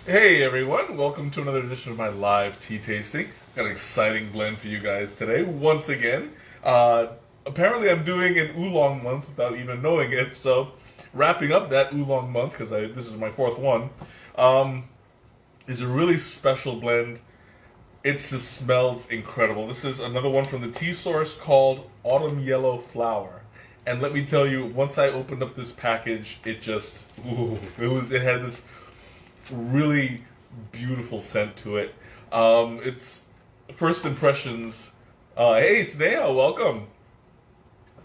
Hey everyone, welcome to another edition of my live tea tasting. Got an exciting blend for you guys today, once again. Uh, Apparently I'm doing an oolong month without even knowing it, so wrapping up that oolong month, because this is my fourth one, um, is a really special blend. It just smells incredible. This is another one from the tea source called Autumn Yellow Flower. And let me tell you, once I opened up this package, it had this really beautiful scent to it. It's first impressions. Hey, Snea, welcome.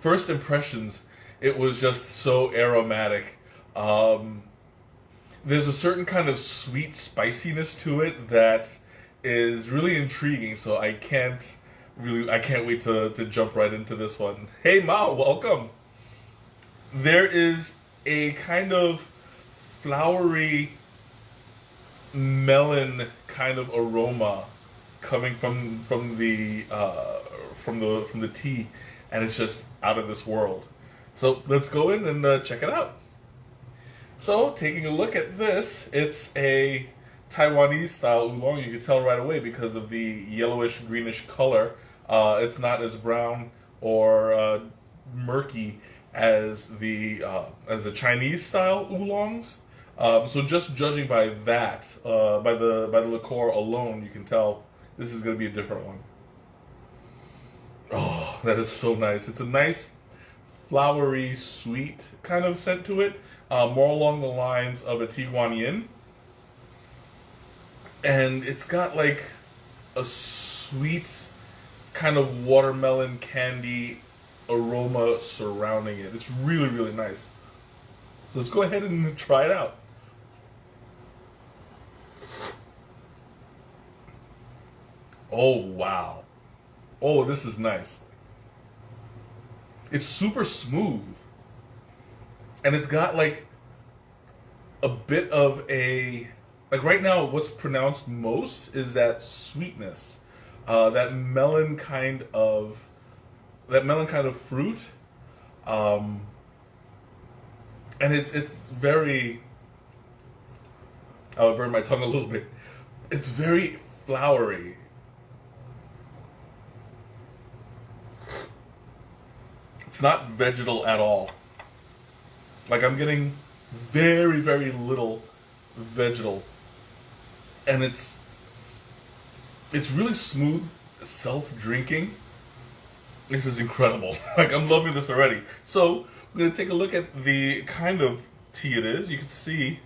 First impressions, it was just so aromatic. Um, there's a certain kind of sweet spiciness to it that is really intriguing. So I can't wait to jump right into this one. Hey, Mao, welcome. There is a kind of flowery melon kind of aroma coming from the tea, and it's just out of this world. So let's go in and check it out. So taking a look at this, it's a Taiwanese style oolong. You can tell right away because of the yellowish greenish color. It's not as brown or murky as the Chinese style oolongs. So just judging by that, by the liqueur alone, you can tell this is going to be a different one. Oh, that is so nice. It's a nice, flowery, sweet kind of scent to it, more along the lines of a Tiguanyin, and it's got like a sweet kind of watermelon candy aroma surrounding it. It's really, really nice. So let's go ahead and try it out. Oh, wow. Oh, this is nice. It's super smooth. And it's got like a bit of a. Like right now, what's pronounced most is that sweetness. That melon kind of. That melon kind of fruit. Um, and it's very. I would burn my tongue a little bit. It's very flowery. It's not vegetal at all. Like I'm getting very, very little vegetal, and it's really smooth, self-drinking. This is incredible. Like I'm loving this already. So we're gonna take a look at the kind of tea it is. You can see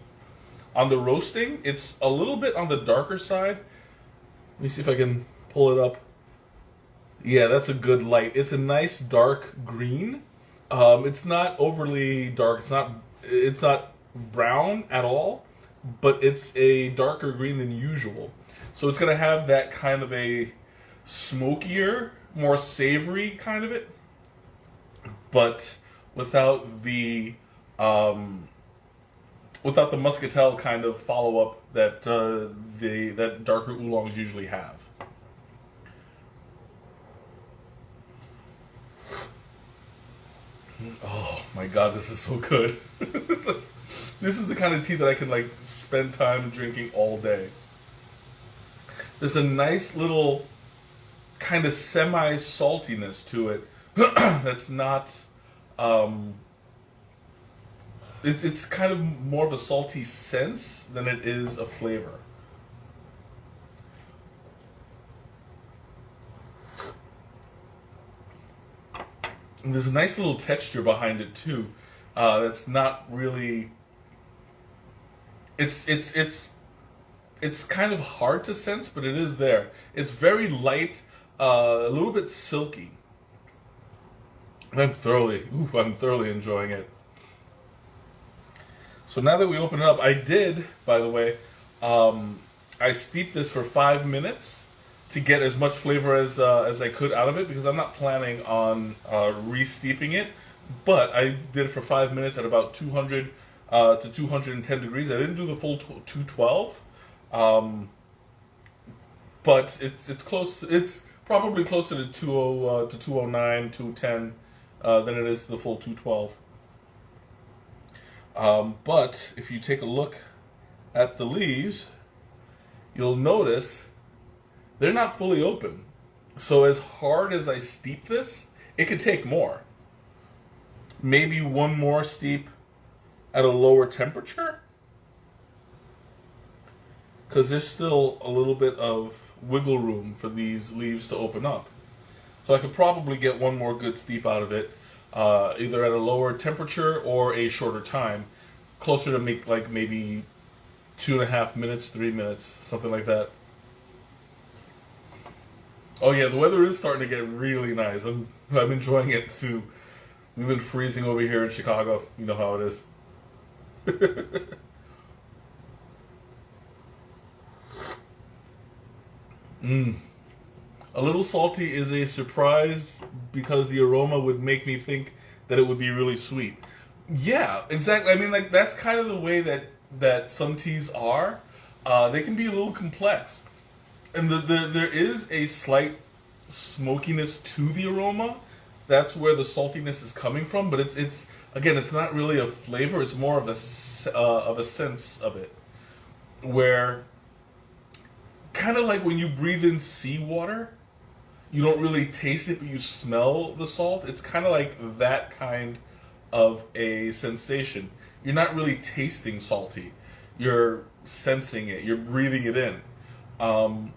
on the roasting, it's a little bit on the darker side. Let me see if I can pull it up. Yeah, that's a good light. It's a nice dark green. It's not overly dark. It's not brown at all, but it's a darker green than usual. So it's gonna have that kind of a smokier, more savory kind of it, but without the um, without the muscatel kind of follow up that that darker oolongs usually have. Oh my god, this is so good. This is the kind of tea that I can like spend time drinking all day. There's a nice little kind of semi saltiness to it that's not um it's kind of more of a salty sense than it is a flavor. And there's a nice little texture behind it too. That's not really. It's kind of hard to sense, but it is there. It's very light, a little bit silky. I'm thoroughly enjoying it. So now that we open it up, I did, by the way, I steeped this for 5 minutes to get as much flavor as I could out of it because I'm not planning on re-steeping it. But I did it for 5 minutes at about 200 to 210 degrees. I didn't do the full 212, um, but it's close. It's probably closer to 20 to 209, 210 than it is the full 212. But if you take a look at the leaves, you'll notice they're not fully open. So as hard as I steep this, it could take more. Maybe one more steep at a lower temperature, because there's still a little bit of wiggle room for these leaves to open up. So I could probably get one more good steep out of it, either at a lower temperature or a shorter time, closer to make like maybe 2.5 minutes, 3 minutes, something like that. Oh yeah, the weather is starting to get really nice. I'm enjoying it too. We've been freezing over here in Chicago. You know how it is. Mm. A little salty is a surprise because the aroma would make me think that it would be really sweet. Yeah, exactly. I mean, like that's kind of the way that some teas are. They can be a little complex, and there is a slight smokiness to the aroma. That's where the saltiness is coming from. But it's again, it's not really a flavor. It's more of a sense of it, where kind of like when you breathe in seawater, you don't really taste it, but you smell the salt. It's kind of like that kind of a sensation. You're not really tasting salty. You're sensing it. You're breathing it in.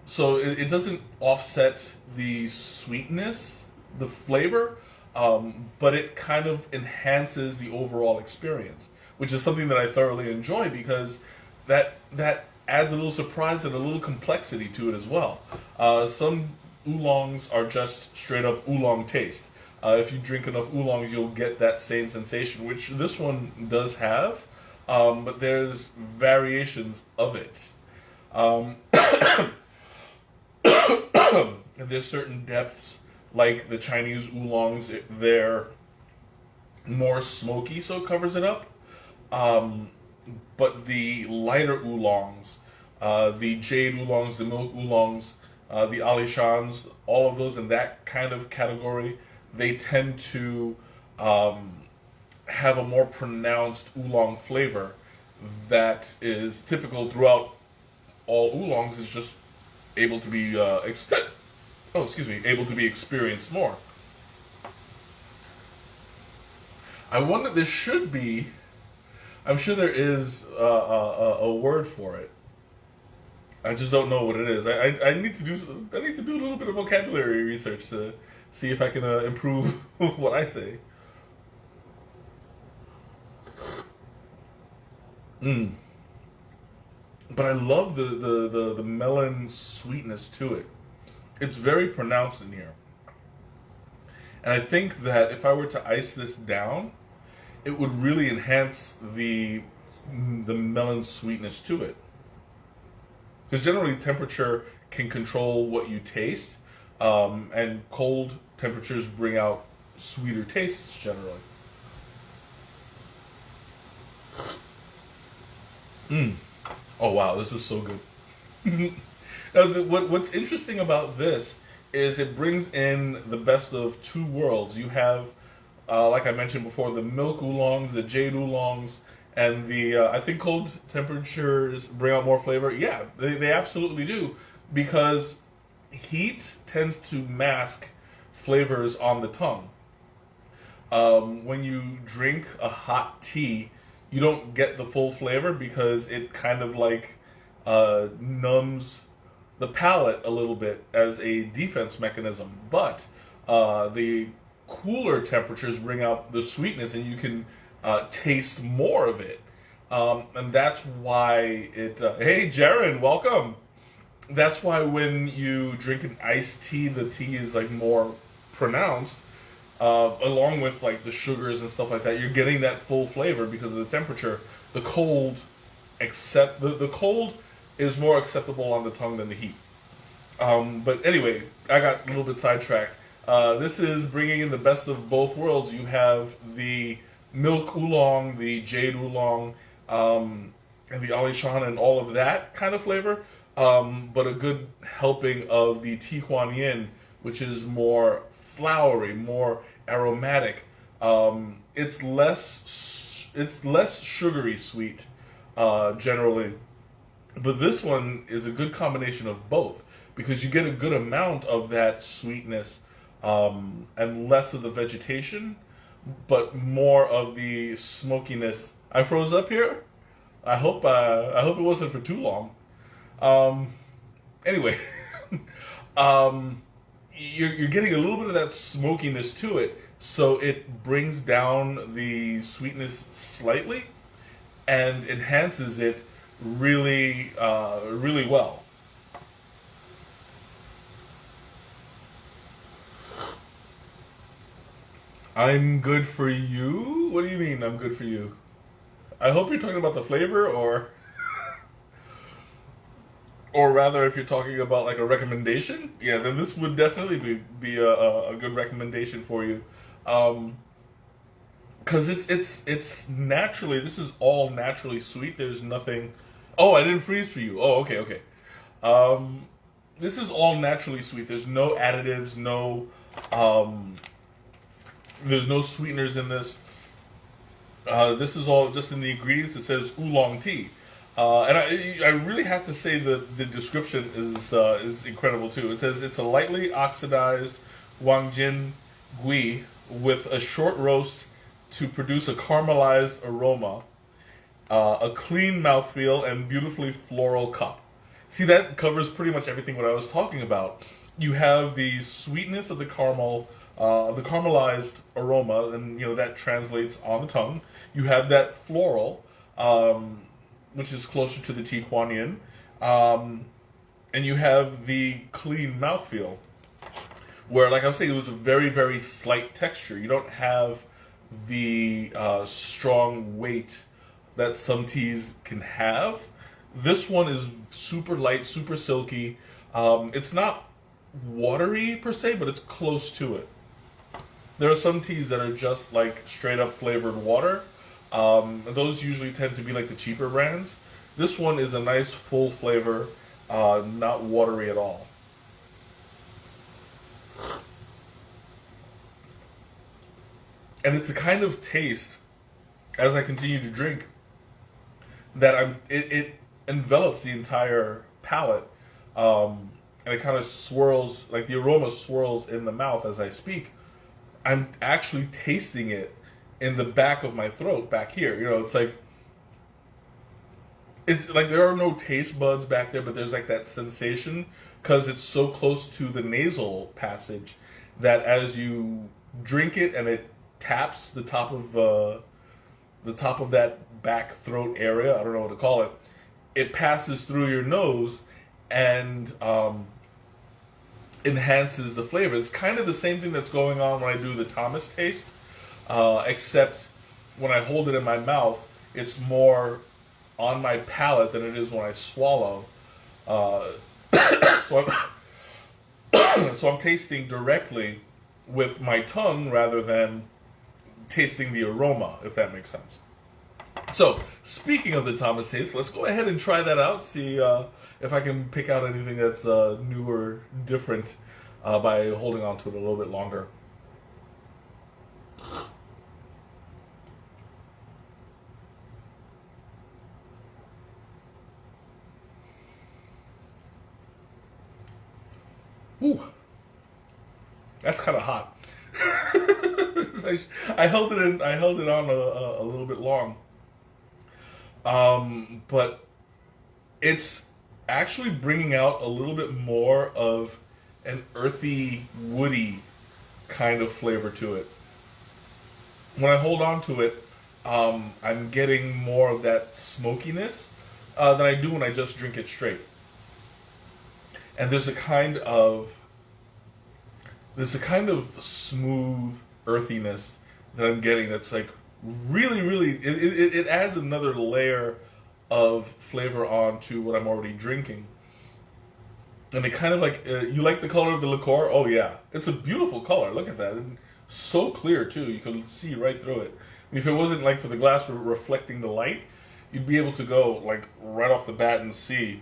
So it doesn't offset the sweetness, the flavor, but it kind of enhances the overall experience, which is something that I thoroughly enjoy because that adds a little surprise and a little complexity to it as well. Some oolongs are just straight up oolong taste. If you drink enough oolongs, you'll get that same sensation, which this one does have, but there's variations of it. And there's certain depths, like the Chinese oolongs, they're more smoky, so it covers it up. But the lighter oolongs, the jade oolongs, the milk oolongs, the alishans, all of those in that kind of category, they tend to have a more pronounced oolong flavor that is typical throughout all oolongs. Is just able to be able to be experienced more. I wonder, there should be, I'm sure there is a word for it. I just don't know what it is. I need to do a little bit of vocabulary research to see if I can improve what I say. But I love the melon sweetness to it. It's very pronounced in here. And I think that if I were to ice this down, it would really enhance the melon sweetness to it. Because generally temperature can control what you taste, and cold temperatures bring out sweeter tastes generally. Oh wow, this is so good. Now, what's interesting about this is it brings in the best of two worlds. You have, like I mentioned before, the milk oolongs, the jade oolongs, and the I think cold temperatures bring out more flavor. Yeah, they absolutely do, because heat tends to mask flavors on the tongue. When you drink a hot tea, you don't get the full flavor because it kind of like numbs the palate a little bit as a defense mechanism. But the cooler temperatures bring out the sweetness, and you can taste more of it. And that's why it. Hey, Jaren, welcome. That's why when you drink an iced tea, the tea is like more pronounced, along with like the sugars and stuff like that. You're getting that full flavor because of the temperature. The cold, the cold is more acceptable on the tongue than the heat. But anyway, I got a little bit sidetracked. This is bringing in the best of both worlds. You have the milk oolong, the jade oolong, and the alishan and all of that kind of flavor. But a good helping of the TheCommuni-Tea, which is more flowery, more aromatic. It's less sugary sweet, generally. But this one is a good combination of both because you get a good amount of that sweetness and less of the vegetation, but more of the smokiness. I froze up here. I hope it wasn't for too long. Um, anyway, um, you're getting a little bit of that smokiness to it, so it brings down the sweetness slightly and enhances it really well. I'm good for you? What do you mean I'm good for you? I hope you're talking about the flavor, or rather if you're talking about like a recommendation, yeah, then this would definitely be a good recommendation for you. Um, because it's naturally, this is all naturally sweet. There's nothing. Oh, I didn't freeze for you. Oh, okay, okay. Um, this is all naturally sweet. There's no additives, um, there's no sweeteners in this. This is all just in the ingredients. It says oolong tea, and I really have to say the description is incredible too. It says it's a lightly oxidized Wangjin gui with a short roast to produce a caramelized aroma, a clean mouthfeel, and beautifully floral cup. See, that covers pretty much everything what I was talking about. You have the sweetness of the caramelized aroma, and that translates on the tongue. You have that floral, which is closer to the tea kuan yin, and you have the clean mouthfeel, where, like I was saying, it was a very slight texture. You don't have the strong weight that some teas can have. This one is super light, super silky. It's not watery per se, but it's close to it. There are some teas that are just like straight up flavored water. Those usually tend to be like the cheaper brands. This one is a nice full flavor, not watery at all. And it's the kind of taste, as I continue to drink, that it envelops the entire palate, and it kind of swirls, like the aroma swirls in the mouth as I speak. I'm actually tasting it in the back of my throat, back here. It's like there are no taste buds back there, but there's like that sensation because it's so close to the nasal passage that as you drink it and it taps the top of that back throat area. I don't know what to call it. It passes through your nose and enhances the flavor. It's kind of the same thing that's going on when I do the Thomas taste, except when I hold it in my mouth, it's more on my palate than it is when I swallow. Uh, so so I'm tasting directly with my tongue rather than tasting the aroma, if that makes sense. So, speaking of the Thomas taste, let's go ahead and try that out. See if I can pick out anything that's new or different by holding on to it a little bit longer. Ooh, that's kind of hot. I held it in. I held it on a little bit long. But it's actually bringing out a little bit more of an earthy, woody kind of flavor to it. When I hold on to it, I'm getting more of that smokiness than I do when I just drink it straight. And there's a kind of smooth earthiness that I'm getting that's like really it adds another layer of flavor on to what I'm already drinking. And it kind of like you like the color of the liqueur? Oh yeah, it's a beautiful color. Look at that, and so clear too. You can see right through it. And if it wasn't like for the glass reflecting the light, you'd be able to go like right off the bat and see.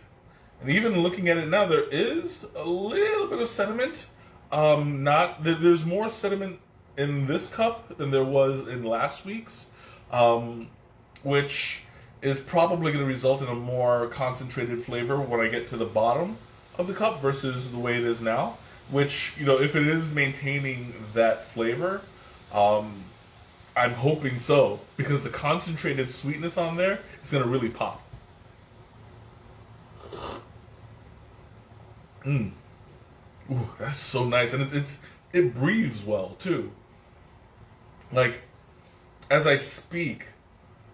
And even looking at it now, there is a little bit of sediment. There's more sediment in this cup than there was in last week's, which is probably going to result in a more concentrated flavor when I get to the bottom of the cup versus the way it is now. Which, if it is maintaining that flavor, I'm hoping so, because the concentrated sweetness on there is going to really pop. Mmm. Ooh, that's so nice, and it breathes well too. Like, as I speak,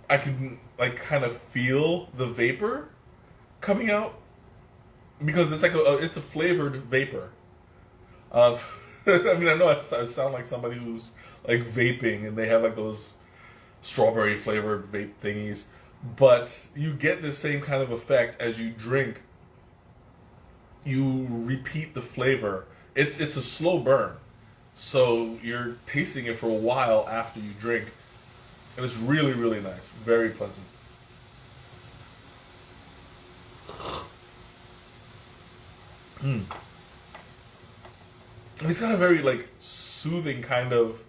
I can like kind of feel the vapor coming out because it's like it's a flavored vapor. Uh, I mean, I know I sound like somebody who's like vaping and they have like those strawberry flavored vape thingies, but you get the same kind of effect as you drink. You repeat the flavor. It's a slow burn, so you're tasting it for a while after you drink, and it's really really nice, very pleasant. Mm. It's got a very like soothing kind of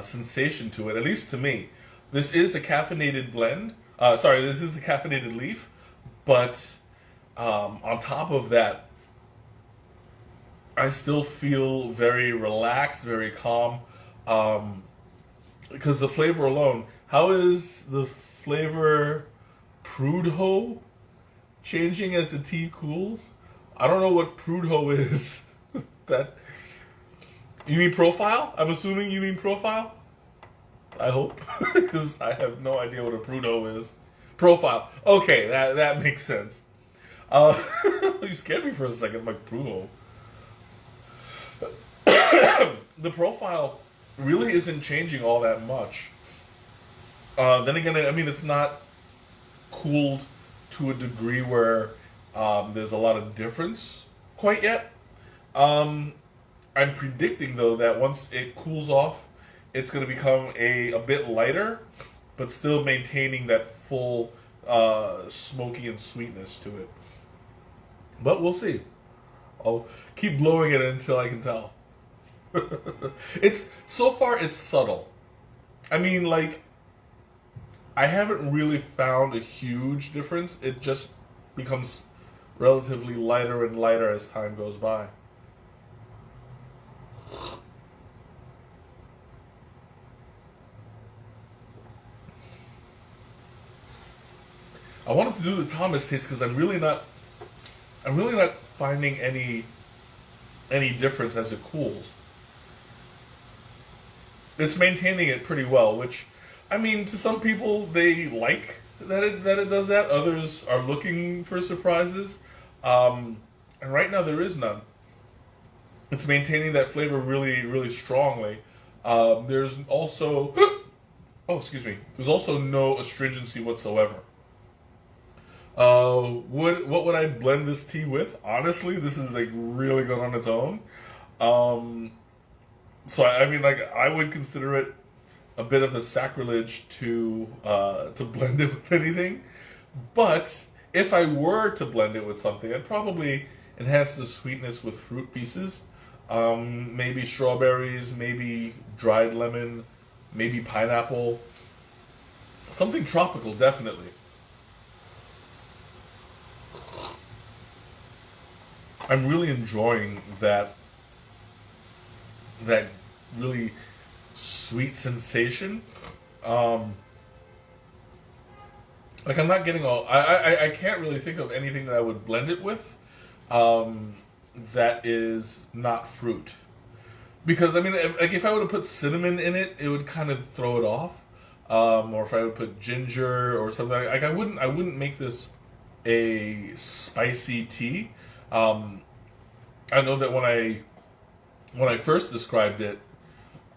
sensation to it, at least to me. This is a caffeinated blend. Sorry, this is a caffeinated leaf, but on top of that, I still feel very relaxed, very calm, because the flavor alone. How is the flavor Prud'hoe changing as the tea cools? I don't know what Prud'hoe is. That you mean profile? I'm assuming you mean profile. I hope, because I have no idea what a Prud'hoe is. Profile. Okay, that makes sense. You scared me for a second, like Prud'hoe. The profile really isn't changing all that much. Then again, I mean, it's not cooled to a degree where there's a lot of difference quite yet. I'm predicting though that once it cools off, it's going to become a bit lighter, but still maintaining that full smoky and sweetness to it. But we'll see. I'll keep blowing it until I can tell. It's so far it's subtle. I mean, like, I haven't really found a huge difference. It just becomes relatively lighter and lighter as time goes by. I wanted to do the Thomas taste because I'm really not finding any difference as it cools. It's maintaining it pretty well, which, I mean, to some people they like that it does that. Others are looking for surprises, and right now there is none. It's maintaining that flavor really, really strongly. There's also, oh, excuse me. There's also no astringency whatsoever. What would I blend this tea with? Honestly, this is like really good on its own. So I mean, like, I would consider it a bit of a sacrilege to blend it with anything. But if I were to blend it with something, I'd probably enhance the sweetness with fruit pieces. Maybe strawberries, maybe dried lemon, maybe pineapple. Something tropical, definitely. I'm really enjoying that really sweet sensation. Like, I'm not getting all. I can't really think of anything that I would blend it with that is not fruit. Because I mean, if I were to put cinnamon in it, it would kind of throw it off. Or if I would put ginger or something, like I wouldn't make this a spicy tea. I know that when I first described it,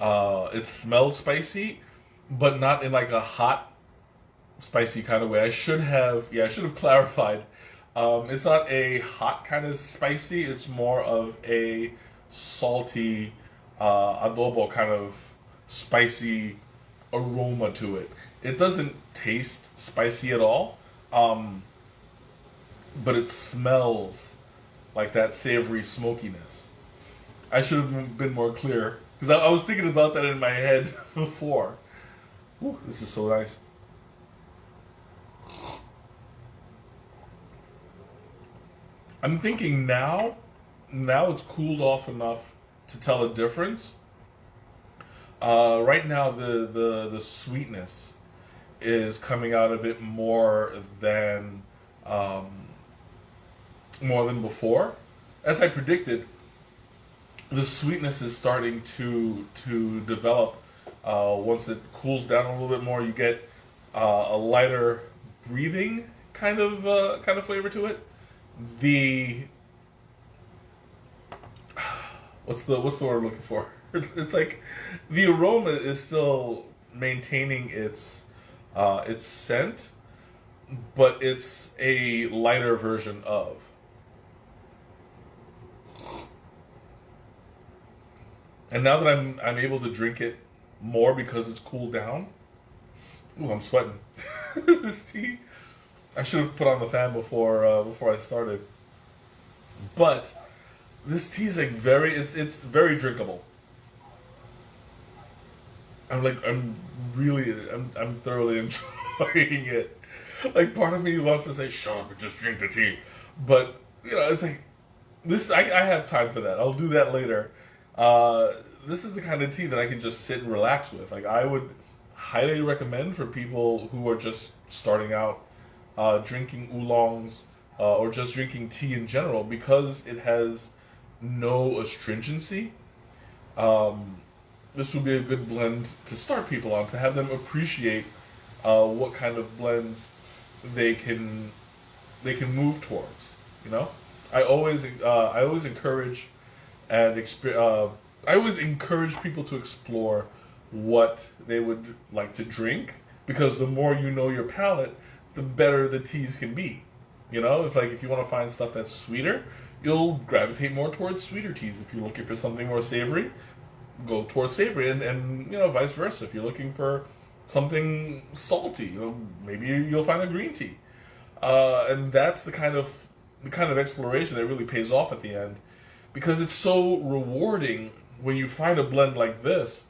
it smelled spicy, but not in like a hot, spicy kind of way. I should have clarified. It's not a hot kind of spicy. It's more of a salty, adobo kind of spicy aroma to it. It doesn't taste spicy at all, but it smells like that savory smokiness. I should have been more clear, because I was thinking about that in my head before. Ooh, this is so nice. I'm thinking now it's cooled off enough to tell a difference. Right now, the sweetness is coming out of it um, more than before. As I predicted, the sweetness is starting to develop. Once it cools down a little bit more, you get a lighter breathing kind of flavor to it. The what's the word I'm looking for? It's like the aroma is still maintaining its scent, but it's a lighter version of. And now that I'm able to drink it more because it's cooled down. Ooh, I'm sweating. This tea. I should have put on the fan before I started. But this tea is like it's very drinkable. I'm thoroughly enjoying it. Like part of me wants to say shut up and just drink the tea, but it's like this. I have time for that. I'll do that later. This is the kind of tea that I can just sit and relax with. Like I would highly recommend for people who are just starting out drinking oolongs or just drinking tea in general because it has no astringency. This would be a good blend to start people on, to have them appreciate what kind of blends they can move towards. You know, I always encourage I always encourage people to explore what they would like to drink, because the more you know your palate, the better the teas can be. If you want to find stuff that's sweeter, you'll gravitate more towards sweeter teas. If you're looking for something more savory, go towards savory, and vice versa. If you're looking for something salty, maybe you'll find a green tea, and that's the kind of exploration that really pays off at the end, because it's so rewarding when you find a blend like this.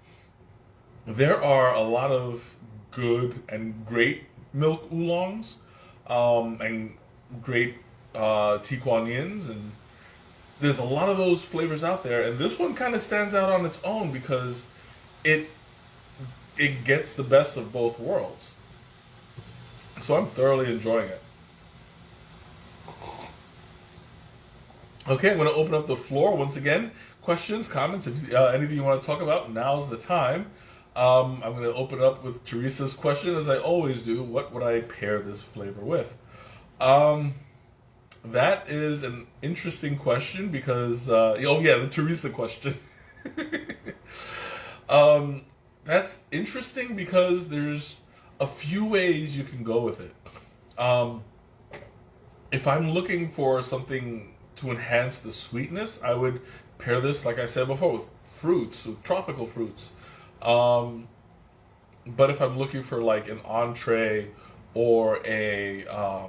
There are a lot of good and great milk oolongs, and great TheCommuni-Teas, and there's a lot of those flavors out there, and this one kind of stands out on its own because it gets the best of both worlds. So I'm thoroughly enjoying it. Okay, I'm going to open up the floor once again. Questions, comments, if anything you want to talk about, now's the time. I'm going to open it up with Teresa's question, as I always do. What would I pair this flavor with? That is an interesting question because, the Teresa question. That's interesting because there's a few ways you can go with it. If I'm looking for something to enhance the sweetness, I would pair this, like I said before, with fruits, with tropical fruits. But if I'm looking for like an entree or either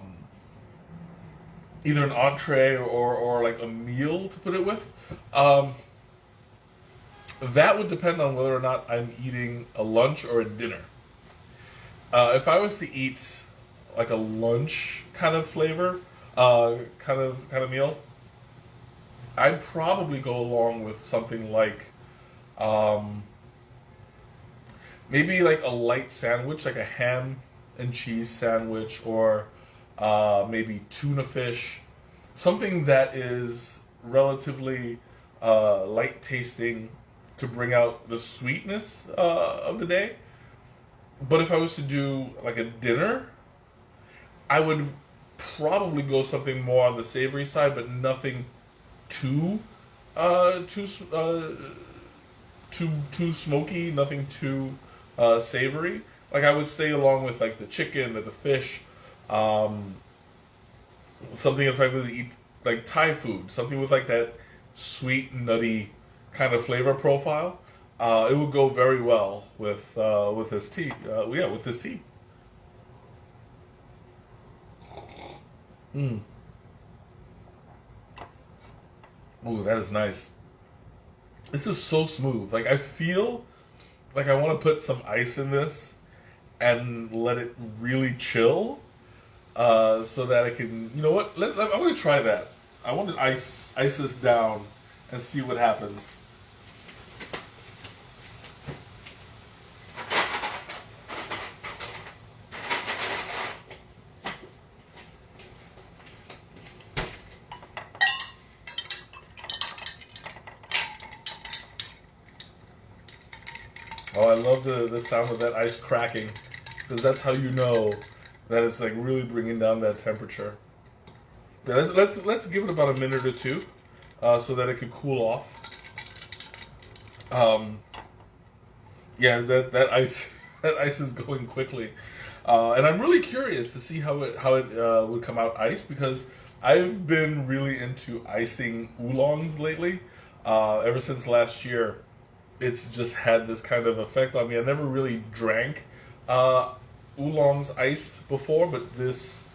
an entree or like a meal to put it with, that would depend on whether or not I'm eating a lunch or a dinner. If I was to eat like a lunch kind of flavor, kind of meal, I'd probably go along with something like maybe like a light sandwich, like a ham and cheese sandwich, or maybe tuna fish, something that is relatively light tasting to bring out the sweetness of the day. But if I was to do like a dinner, I would probably go something more on the savory side, but nothing too too smoky, nothing too savory. Like I would stay along with like the chicken or the fish. Something if I was to eat like Thai food, something with like that sweet, nutty kind of flavor profile. It would go very well with this tea. With this tea. Mm. Ooh, that is nice. This is so smooth. Like I feel like I want to put some ice in this and let it really chill, so that I can. You know what? I'm going to try that. I want to ice this down and see what happens. Oh, I love the sound of that ice cracking, because that's how you know that it's like really bringing down that temperature. Yeah, let's give it about a minute or two, so that it could cool off. Yeah, that ice that ice is going quickly, and I'm really curious to see how it would come out iced, because I've been really into icing oolongs lately. Ever since last year, it's just had this kind of effect on me. I never really drank oolongs iced before, but this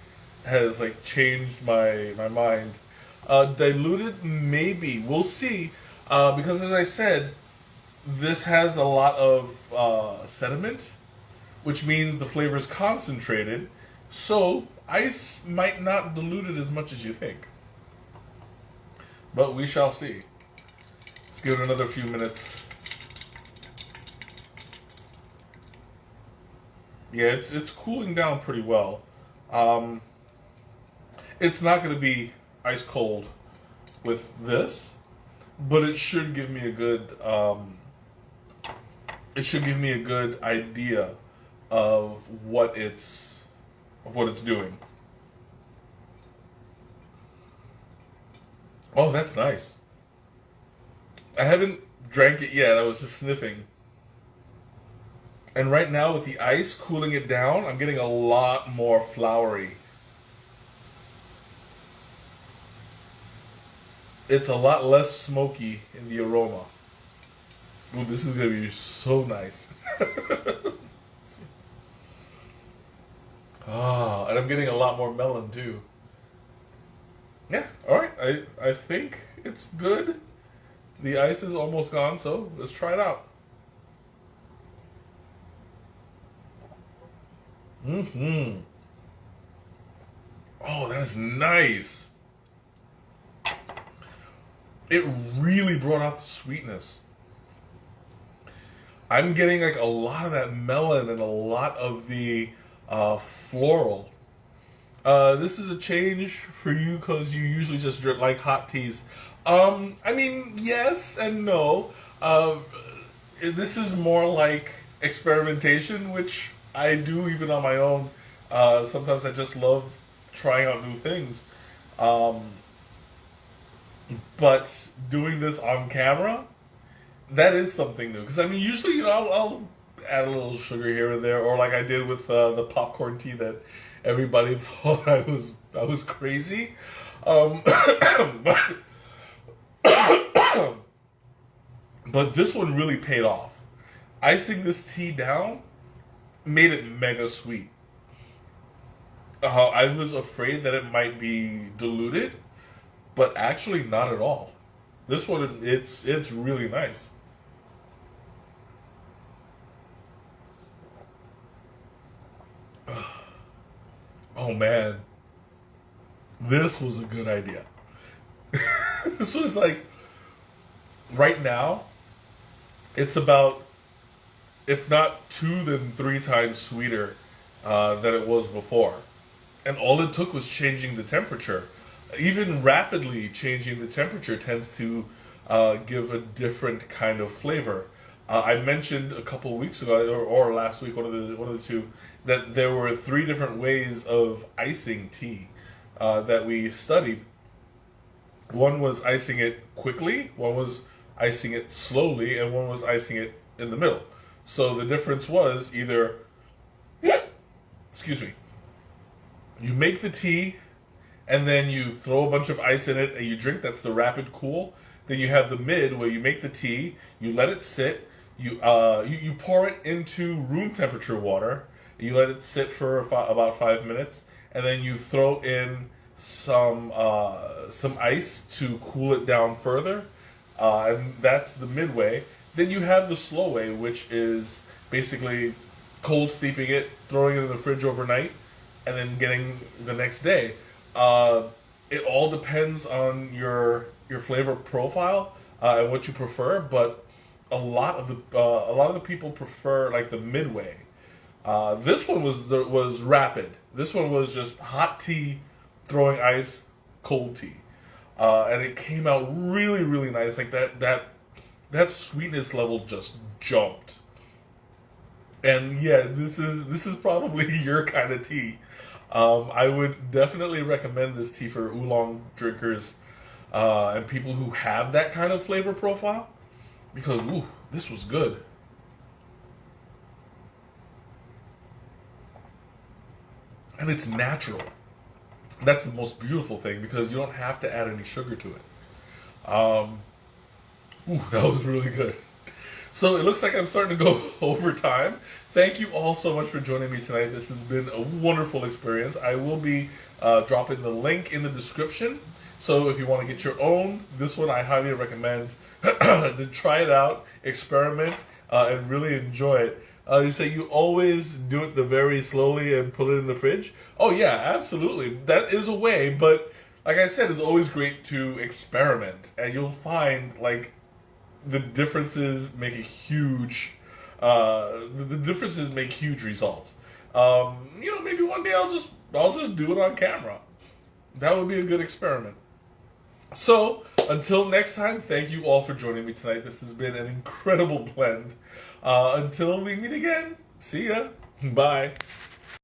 has like changed my mind. Diluted, maybe. We'll see. Because as I said, this has a lot of sediment, which means the flavor is concentrated. So ice might not dilute it as much as you think. But we shall see. Let's give it another few minutes. Yeah, it's cooling down pretty well. It's not going to be ice cold with this, but it should give me a good idea of what it's doing. Oh, that's nice. I haven't drank it yet. I was just sniffing. And right now with the ice cooling it down, I'm getting a lot more flowery. It's a lot less smoky in the aroma. Ooh, this is going to be so nice. Ah, and I'm getting a lot more melon too. Yeah, alright. I think it's good. The ice is almost gone, so let's try it out. Mm-hmm. Oh, that is nice. It really brought out the sweetness. I'm getting like a lot of that melon and a lot of the floral. This is a change for you because you usually just drink like hot teas. I mean, yes and no. This is more like experimentation, which I do even on my own. Sometimes I just love trying out new things. But doing this on camera, that is something new. Because I mean, usually, I'll add a little sugar here and there, or like I did with the popcorn tea that everybody thought I was crazy. But but this one really paid off. Icing this tea down made it mega sweet. I was afraid that it might be diluted, but actually not at all. This one, it's really nice. Oh man, this was a good idea. This was like, right now, it's about, if not 2 then 3 times sweeter than it was before. And all it took was changing the temperature. Even rapidly changing the temperature tends to give a different kind of flavor. I mentioned a couple of weeks ago, or last week, one of the two, that there were 3 different ways of icing tea that we studied. One was icing it quickly, one was icing it slowly, and one was icing it in the middle. So the difference was either, excuse me, you make the tea, and then you throw a bunch of ice in it, and you drink. That's the rapid cool. Then you have the mid, where you make the tea, you let it sit, you pour it into room temperature water, you let it sit for about 5 minutes, and then you throw in some ice to cool it down further, and that's the midway. Then you have the slow way, which is basically cold steeping it, throwing it in the fridge overnight, and then getting the next day. it all depends on your flavor profile and what you prefer. But a lot of the people prefer like the midway. This one was rapid. This one was just hot tea, throwing ice, cold tea, and it came out really really nice. Like that sweetness level just jumped. And yeah, this is probably your kind of tea. I would definitely recommend this tea for oolong drinkers and people who have that kind of flavor profile because ooh, this was good. And it's natural. That's the most beautiful thing because you don't have to add any sugar to it. Ooh, that was really good. So it looks like I'm starting to go over time. Thank you all so much for joining me tonight. This has been a wonderful experience. I will be dropping the link in the description. So if you want to get your own, this one I highly recommend to try it out, experiment, and really enjoy it. You say you always do it the very slowly and put it in the fridge. Oh yeah, absolutely. That is a way, but like I said, it's always great to experiment, and you'll find like the differences make a huge the differences make huge results. Maybe one day I'll just do it on camera. That would be a good experiment. So until next time, thank you all for joining me tonight. This has been an incredible blend. Until we meet again, see ya. Bye.